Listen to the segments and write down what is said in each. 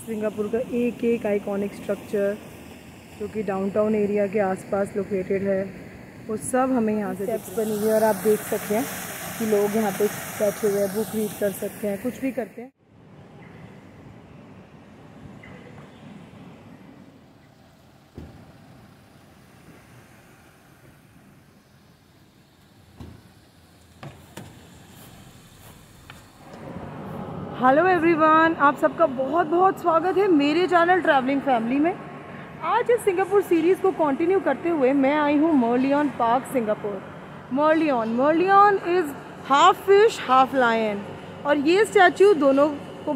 Singapore का एक एक आइकॉनिक स्ट्रक्चर जो कि डाउनटाउन एरिया के आसपास लोकेटेड है, वो सब हमें यहाँ से स्टेप्स बनी हुई है। और आप देख सकते हैं कि लोग यहाँ पे बैठे हुए हैं, बुक रीड कर सकते हैं, कुछ भी करते हैं। हेलो एवरीवन, आप सबका बहुत बहुत स्वागत है मेरे चैनल ट्रैवलिंग फैमिली में। आज इस सिंगापुर सीरीज़ को कंटिन्यू करते हुए मैं आई हूँ Merlion park Singapore. Merlion is half fish half lion, और ये स्टैचू दोनों को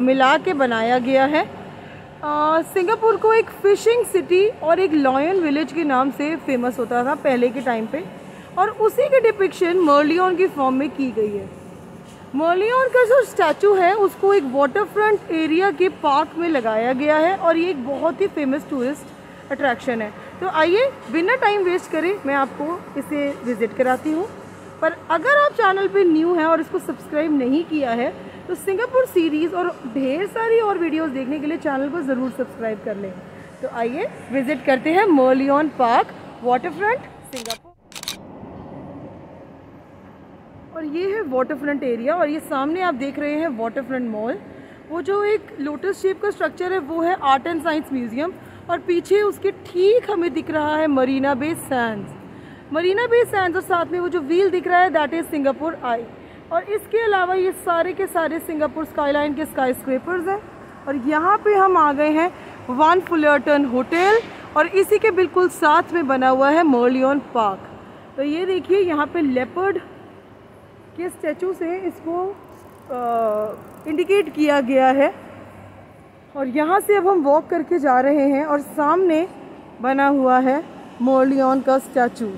मिला के बनाया गया है। सिंगापुर को एक फ़िशिंग सिटी और एक लॉयन विलेज के नाम से फेमस होता था पहले के टाइम पे, और उसी की डिपिक्शन मर्लियन की फॉर्म में की गई है। मर्लियन का जो स्टैचू है उसको एक वाटर फ्रंट एरिया के पार्क में लगाया गया है, और ये एक बहुत ही फेमस टूरिस्ट अट्रैक्शन है। तो आइए बिना टाइम वेस्ट करें मैं आपको इसे विज़िट कराती हूँ। पर अगर आप चैनल पे न्यू हैं और इसको सब्सक्राइब नहीं किया है तो सिंगापुर सीरीज़ और ढेर सारी और वीडियोस देखने के लिए चैनल को ज़रूर सब्सक्राइब कर लें। तो आइए विज़िट करते हैं Merlion park water front Singapore. और ये है वाटर फ्रंट एरिया, और ये सामने आप देख रहे हैं वाटर फ्रंट मॉल। वो जो एक लोटस शेप का स्ट्रक्चर है वो है आर्ट एंड साइंस म्यूजियम, और पीछे उसके ठीक हमें दिख रहा है मरीना बे सैंड्स। और साथ में वो जो व्हील दिख रहा है दैट इज सिंगापुर आई। और इसके अलावा ये सारे के सारे सिंगापुर स्काईलाइन के स्काई स्क्रेपर्स हैं। और यहाँ पे हम आ गए हैं वन फुलरटन होटल, और इसी के बिल्कुल साथ में बना हुआ है मर्लियन पार्क। तो ये देखिए यहाँ पे लेपर्ड के स्टैचू से इसको इंडिकेट किया गया है। और यहाँ से अब हम वॉक करके जा रहे हैं, और सामने बना हुआ है मर्लियन का स्टैचू।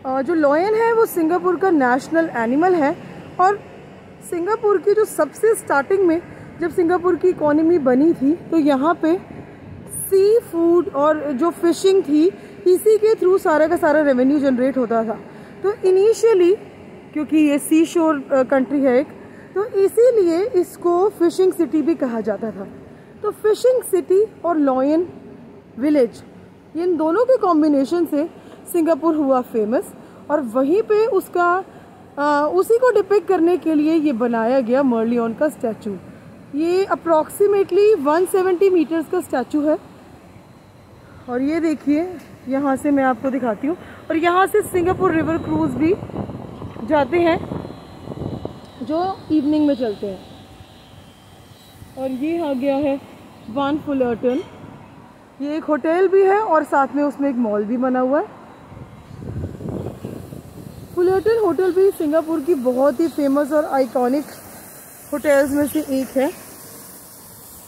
जो लॉयन है वो सिंगापुर का नेशनल एनिमल है, और सिंगापुर की जो सबसे स्टार्टिंग में जब सिंगापुर की इकोनॉमी बनी थी तो यहाँ पे सी फूड और जो फिशिंग थी इसी के थ्रू सारा का सारा रेवेन्यू जनरेट होता था। तो इनिशियली क्योंकि ये सी शोर कंट्री है एक, तो इसीलिए इसको फिशिंग सिटी भी कहा जाता था। तो फिशिंग सिटी और लॉयन विलेज, इन दोनों के कॉम्बिनेशन से सिंगापुर हुआ फेमस, और वहीं पे उसका उसी को डिपिक्ट करने के लिए ये बनाया गया मर्लियन का स्टैचू। ये अप्रॉक्सीमेटली 170 मीटर्स का स्टैचू है। और ये देखिए यहाँ से मैं आपको दिखाती हूँ, और यहाँ से सिंगापुर रिवर क्रूज़ भी जाते हैं जो इवनिंग में चलते हैं। और ये आ गया है वन फुलरटन, ये एक होटल भी है और साथ में उसमें एक मॉल भी बना हुआ है। फुलरटन होटल भी सिंगापुर की बहुत ही फेमस और आइकॉनिक होटल्स में से एक है।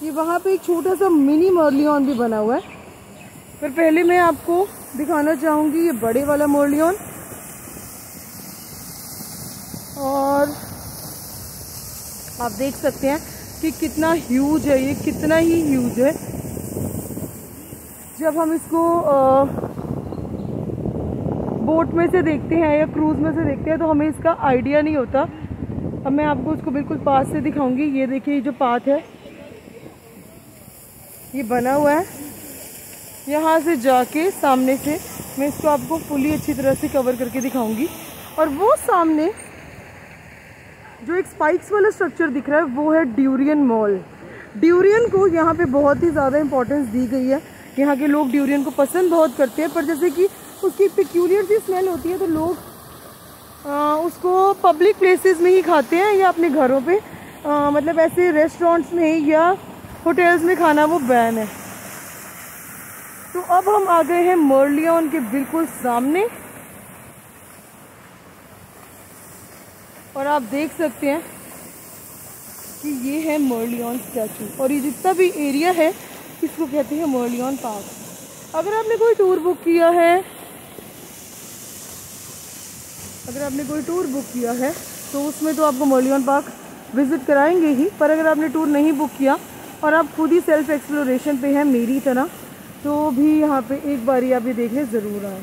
ये वहाँ पे एक छोटा सा मिनी मर्लियन भी बना हुआ है। पर पहले मैं आपको दिखाना चाहूँगी ये बड़े वाला मर्लियन, और आप देख सकते हैं कि कितना ह्यूज है, ये कितना ही ह्यूज है। जब हम इसको बोट में से देखते हैं या क्रूज़ में से देखते हैं तो हमें इसका आइडिया नहीं होता। अब मैं आपको उसको बिल्कुल पास से दिखाऊंगी। ये देखिए जो पाथ है ये बना हुआ है, यहाँ से जाके सामने से मैं इसको आपको फुली अच्छी तरह से कवर करके दिखाऊंगी। और वो सामने जो एक स्पाइक्स वाला स्ट्रक्चर दिख रहा है वो है ड्यूरियन मॉल। ड्यूरियन को यहाँ पे बहुत ही ज़्यादा इंपॉर्टेंस दी गई है। यहाँ के लोग ड्यूरियन को पसंद बहुत करते हैं, पर जैसे कि उसकी पिक्यूलियर सी स्मेल होती है तो लोग उसको पब्लिक प्लेसेस में ही खाते हैं या अपने घरों पे, मतलब ऐसे रेस्टोरेंट्स में या होटल्स में खाना वो बैन है। तो अब हम आ गए हैं मर्लियन के बिल्कुल सामने, और आप देख सकते हैं कि ये है मर्लियन स्टैचू, और ये जितना भी एरिया है इसको कहते हैं मर्लियन पार्क। अगर आपने कोई टूर बुक किया है तो उसमें तो आपको मर्लियन पार्क विजिट कराएंगे ही, पर अगर आपने टूर नहीं बुक किया और आप खुद ही सेल्फ एक्सप्लोरेशन पे हैं मेरी तरह, तो भी यहाँ पे एक बारी आप ये देखने ज़रूर आए।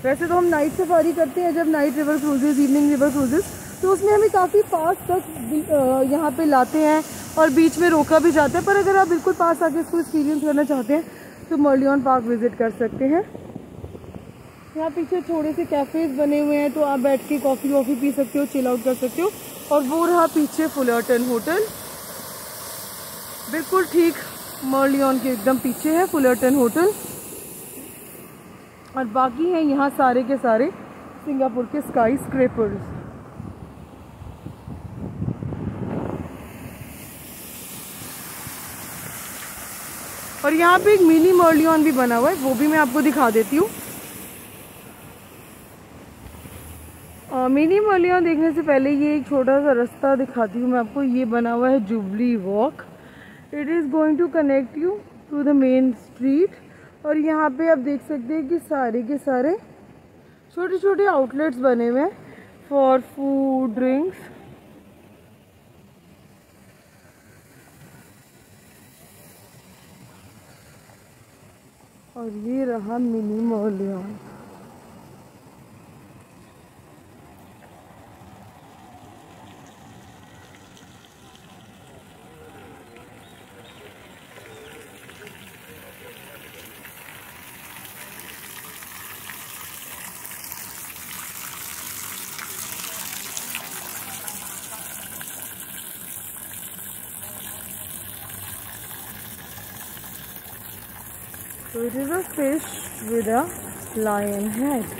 वैसे तो हम नाइट सफारी करते हैं जब night river cruises, evening river cruises, तो उसमें हमें काफ़ी पास तक यहाँ पे लाते हैं और बीच में रोका भी जाता है। पर अगर आप बिल्कुल पास आके इसको एक्सपीरियंस करना चाहते हैं तो मर्लियन पार्क विज़िट कर सकते हैं। यहाँ पीछे थोड़े से कैफ़ेज़ बने हुए हैं, तो आप बैठ के कॉफ़ी वॉफ़ी पी सकते हो, चिल आउट कर सकते हो। और वो रहा पीछे फुलर्टन होटल, बिल्कुल ठीक मर्लियन के एकदम पीछे है फुलर्टन होटल। और बाकी हैं यहाँ सारे के सारे सिंगापुर के स्काई स्क्रैपर्स। और यहाँ पे एक मिनी मर्लियन भी बना हुआ है, वो भी मैं आपको दिखा देती हूँ। मिनी मर्लियन देखने से पहले ये एक छोटा सा रास्ता दिखाती हूँ मैं आपको। ये बना हुआ है Jubilee walk. It is going to connect you to the main street. और यहाँ पे आप देख सकते हैं कि सारे के सारे छोटे छोटे आउटलेट्स बने हुए हैं फॉर फूड ड्रिंक्स। और ये रहा mini Merlion. So it is a fish with a lion head.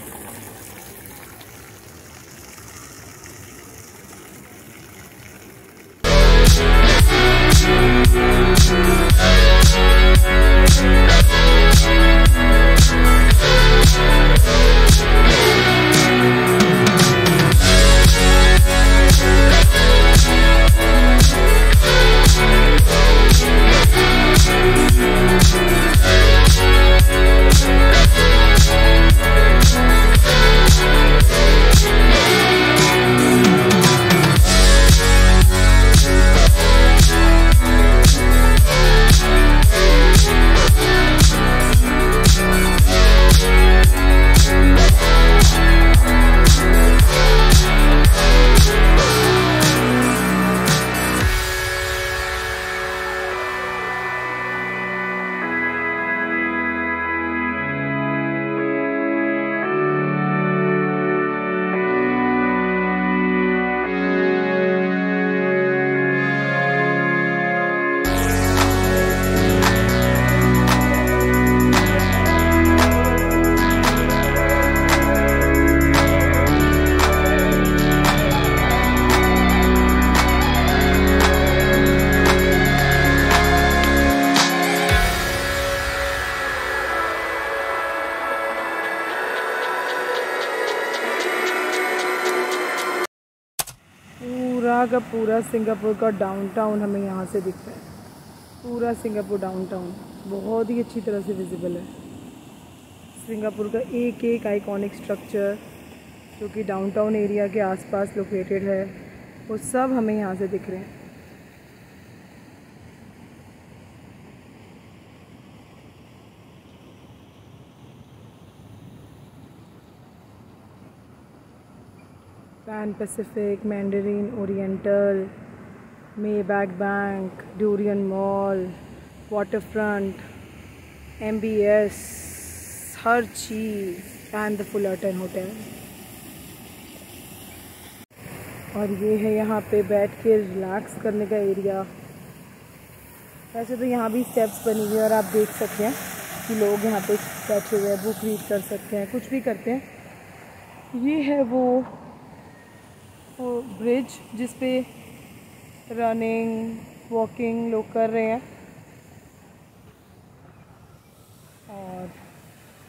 पूरा का पूरा सिंगापुर का डाउनटाउन हमें यहाँ से दिखता है। पूरा सिंगापुर डाउनटाउन बहुत ही अच्छी तरह से विजिबल है। सिंगापुर का एक एक आइकॉनिक स्ट्रक्चर जो कि डाउनटाउन एरिया के आसपास लोकेटेड है, वो सब हमें यहाँ से दिख रहे हैं। Pan Pacific, Mandarin oriental, Maybach bank, durian mall, waterfront, MBS, her cheese and the Fullerton hotel. और ये है यहाँ पे बैठ के रिलैक्स करने का एरिया। वैसे तो यहाँ भी स्टेप्स बनी हुई है और आप देख सकते हैं कि लोग यहाँ पे बैठे हुए हैं, बुक रीड कर सकते हैं, कुछ भी करते हैं। ये है वो ब्रिज जिस पे रनिंग वॉकिंग लोग कर रहे हैं। और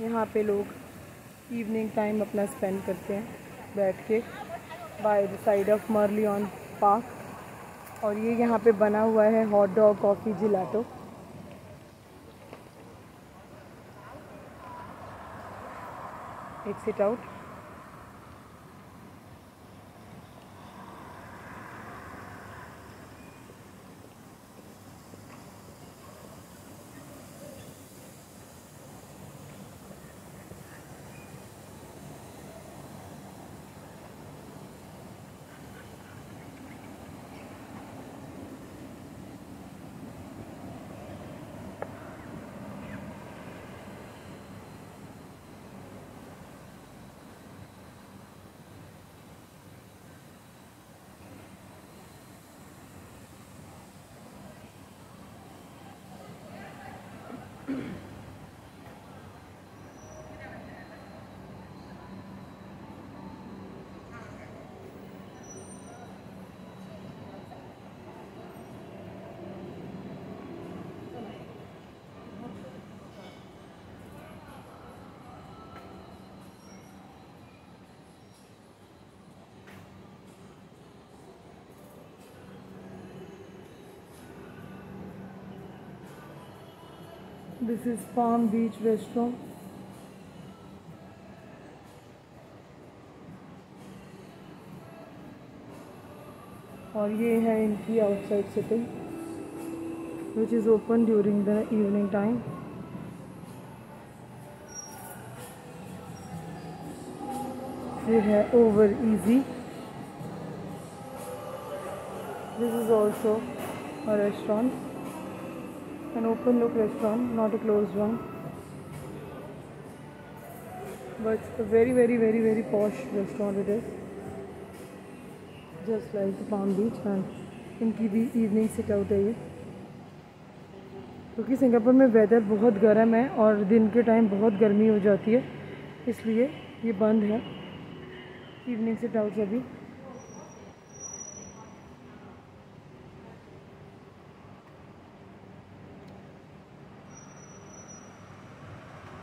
यहाँ पे लोग इवनिंग टाइम अपना स्पेंड करते हैं बैठ के by the side of Merlion park. और ये यहाँ पे बना हुआ है हॉट डॉग, कॉफ़ी, जिलाटो। एक sit out. This is Palm Beach restaurant. और ये है इनकी outside sitting which is open during the evening time. फिर है over easy. This is also a restaurant, an open look restaurant, not a closed one, but a very posh restaurant it is, just like the Palm Beach। and इनकी भी evening sit out है ये, क्योंकि Singapore में weather बहुत गर्म है और दिन के टाइम बहुत गर्मी हो जाती है, इसलिए ये बंद है इवनिंग सिट आउट अभी।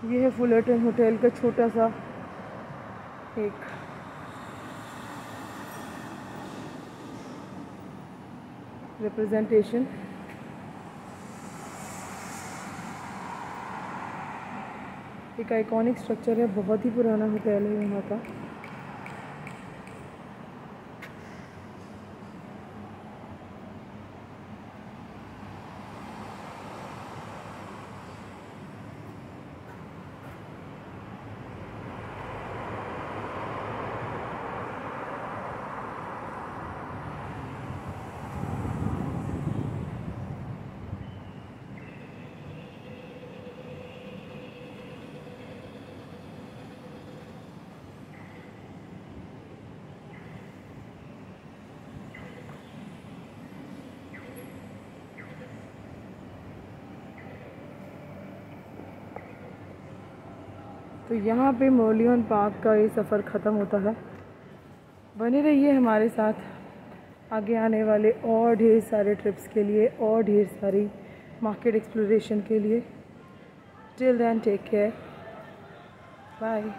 ये है फुलरटन होटल का छोटा सा एक रिप्रेजेंटेशन। एक आइकॉनिक स्ट्रक्चर है, बहुत ही पुराना होटल है यहाँ का। तो यहाँ पे मोलियन पार्क का ये सफ़र ख़त्म होता है। बने रहिए हमारे साथ आगे आने वाले और ढेर सारे ट्रिप्स के लिए और ढेर सारी मार्केट एक्सप्लोरेशन के लिए। Till then take care, bye.